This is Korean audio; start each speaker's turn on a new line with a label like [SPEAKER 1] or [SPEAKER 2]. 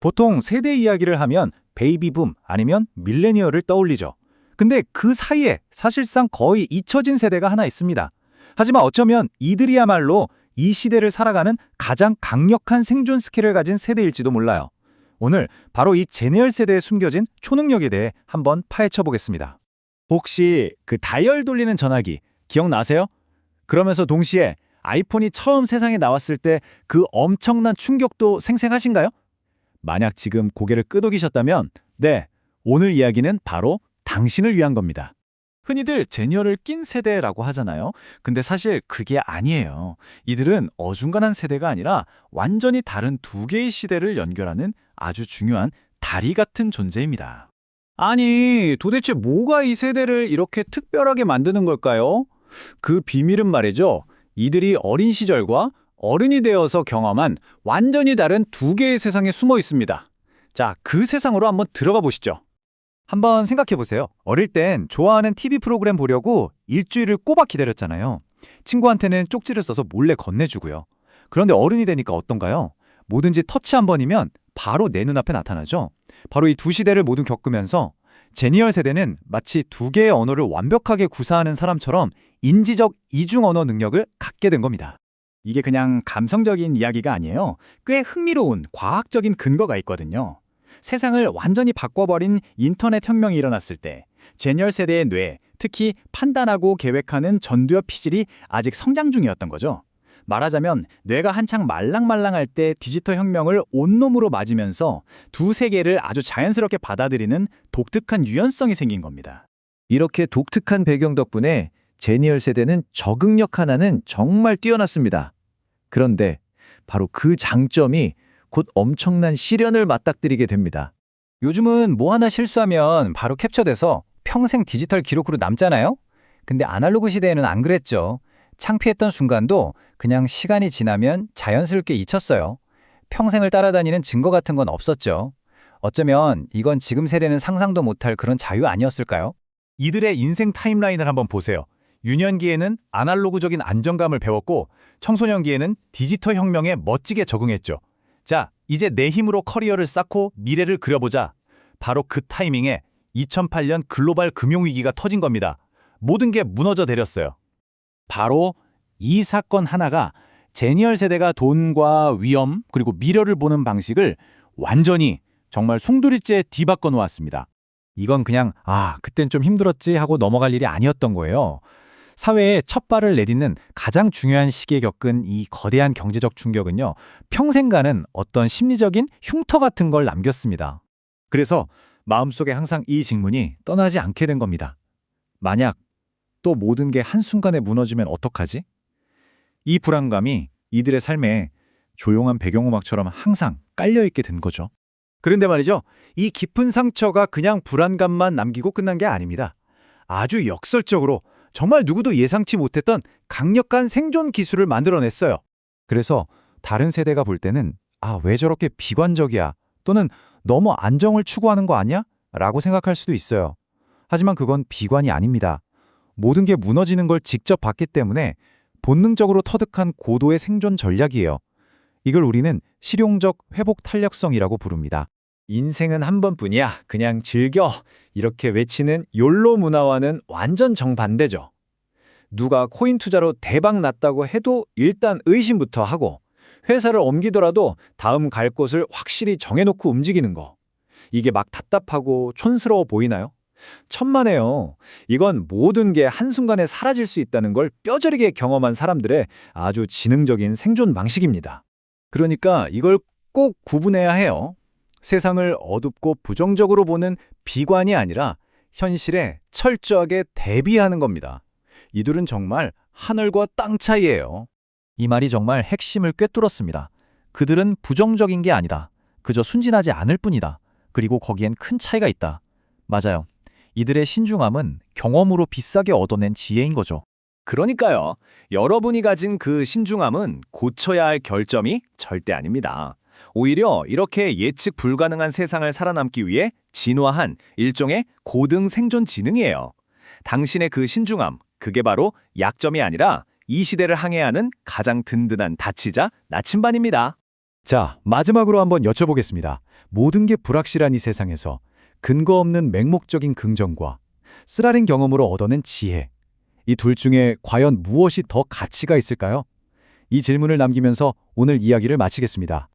[SPEAKER 1] 보통 세대 이야기를 하면 베이비붐 아니면 밀레니얼을 떠올리죠. 근데 그 사이에 사실상 거의 잊혀진 세대가 하나 있습니다. 하지만 어쩌면 이들이야말로 이 시대를 살아가는 가장 강력한 생존 스킬을 가진 세대일지도 몰라요. 오늘 바로 이 제네럴 세대에 숨겨진 초능력에 대해 한번 파헤쳐 보겠습니다. 혹시 그 다이얼 돌리는 전화기 기억나세요? 그러면서 동시에 아이폰이 처음 세상에 나왔을 때 그 엄청난 충격도 생생하신가요? 만약 지금 고개를 끄덕이셨다면 네, 오늘 이야기는 바로 당신을 위한 겁니다. 흔히들 제니얼을 낀 세대라고 하잖아요. 근데 사실 그게 아니에요. 이들은 어중간한 세대가 아니라 완전히 다른 두 개의 시대를 연결하는 아주 중요한 다리 같은 존재입니다. 아니, 도대체 뭐가 이 세대를 이렇게 특별하게 만드는 걸까요? 그 비밀은 말이죠. 이들이 어린 시절과 어른이 되어서 경험한 완전히 다른 두 개의 세상에 숨어 있습니다. 자, 그 세상으로 한번 들어가 보시죠. 한번 생각해 보세요. 어릴 땐 좋아하는 TV 프로그램 보려고 일주일을 꼬박 기다렸잖아요. 친구한테는 쪽지를 써서 몰래 건네주고요. 그런데 어른이 되니까 어떤가요? 뭐든지 터치 한 번이면 바로 내 눈앞에 나타나죠. 바로 이 두 시대를 모두 겪으면서 제니얼 세대는 마치 두 개의 언어를 완벽하게 구사하는 사람처럼 인지적 이중 언어 능력을 갖게 된 겁니다. 이게 그냥 감성적인 이야기가 아니에요. 꽤 흥미로운 과학적인 근거가 있거든요. 세상을 완전히 바꿔버린 인터넷 혁명이 일어났을 때 제니얼 세대의 뇌, 특히 판단하고 계획하는 전두엽 피질이 아직 성장 중이었던 거죠. 말하자면 뇌가 한창 말랑말랑할 때 디지털 혁명을 온몸으로 맞으면서 두 세계를 아주 자연스럽게 받아들이는 독특한 유연성이 생긴 겁니다. 이렇게 독특한 배경 덕분에 제니얼 세대는 적응력 하나는 정말 뛰어났습니다. 그런데 바로 그 장점이 곧 엄청난 시련을 맞닥뜨리게 됩니다. 요즘은 뭐 하나 실수하면 바로 캡처돼서 평생 디지털 기록으로 남잖아요? 근데 아날로그 시대에는 안 그랬죠. 창피했던 순간도 그냥 시간이 지나면 자연스럽게 잊혔어요. 평생을 따라다니는 증거 같은 건 없었죠. 어쩌면 이건 지금 세대는 상상도 못할 그런 자유 아니었을까요? 이들의 인생 타임라인을 한번 보세요. 유년기에는 아날로그적인 안정감을 배웠고 청소년기에는 디지털 혁명에 멋지게 적응했죠. 자, 이제 내 힘으로 커리어를 쌓고 미래를 그려보자. 바로 그 타이밍에 2008년 글로벌 금융위기가 터진 겁니다. 모든 게 무너져 내렸어요. 바로 이 사건 하나가 제니얼 세대가 돈과 위험 그리고 미래를 보는 방식을 완전히 정말 송두리째 뒤바꿔 놓았습니다. 이건 그냥 그땐 좀 힘들었지 하고 넘어갈 일이 아니었던 거예요. 사회에 첫 발을 내딛는 가장 중요한 시기에 겪은 이 거대한 경제적 충격은요, 평생 가는 어떤 심리적인 흉터 같은 걸 남겼습니다. 그래서 마음속에 항상 이 질문이 떠나지 않게 된 겁니다. 만약 또 모든 게 한순간에 무너지면 어떡하지? 이 불안감이 이들의 삶에 조용한 배경음악처럼 항상 깔려있게 된 거죠. 그런데 말이죠, 이 깊은 상처가 그냥 불안감만 남기고 끝난 게 아닙니다. 아주 역설적으로 정말 누구도 예상치 못했던 강력한 생존 기술을 만들어냈어요. 그래서 다른 세대가 볼 때는 왜 저렇게 비관적이야? 또는 너무 안정을 추구하는 거 아니야? 라고 생각할 수도 있어요. 하지만 그건 비관이 아닙니다. 모든 게 무너지는 걸 직접 봤기 때문에 본능적으로 터득한 고도의 생존 전략이에요. 이걸 우리는 실용적 회복 탄력성이라고 부릅니다. 인생은 한 번뿐이야. 그냥 즐겨. 이렇게 외치는 욜로 문화와는 완전 정반대죠. 누가 코인 투자로 대박 났다고 해도 일단 의심부터 하고 회사를 옮기더라도 다음 갈 곳을 확실히 정해놓고 움직이는 거. 이게 막 답답하고 촌스러워 보이나요? 천만에요. 이건 모든 게 한순간에 사라질 수 있다는 걸 뼈저리게 경험한 사람들의 아주 지능적인 생존 방식입니다. 그러니까 이걸 꼭 구분해야 해요. 세상을 어둡고 부정적으로 보는 비관이 아니라 현실에 철저하게 대비하는 겁니다. 이들은 정말 하늘과 땅 차이예요. 이 말이 정말 핵심을 꿰뚫었습니다. 그들은 부정적인 게 아니다. 그저 순진하지 않을 뿐이다. 그리고 거기엔 큰 차이가 있다. 맞아요. 이들의 신중함은 경험으로 비싸게 얻어낸 지혜인 거죠. 그러니까요. 여러분이 가진 그 신중함은 고쳐야 할 결점이 절대 아닙니다. 오히려 이렇게 예측 불가능한 세상을 살아남기 위해 진화한 일종의 고등 생존 지능이에요. 당신의 그 신중함, 그게 바로 약점이 아니라 이 시대를 항해하는 가장 든든한 다치자 나침반입니다. 자, 마지막으로 한번 여쭤보겠습니다. 모든 게 불확실한 이 세상에서 근거 없는 맹목적인 긍정과 쓰라린 경험으로 얻어낸 지혜, 이 둘 중에 과연 무엇이 더 가치가 있을까요? 이 질문을 남기면서 오늘 이야기를 마치겠습니다.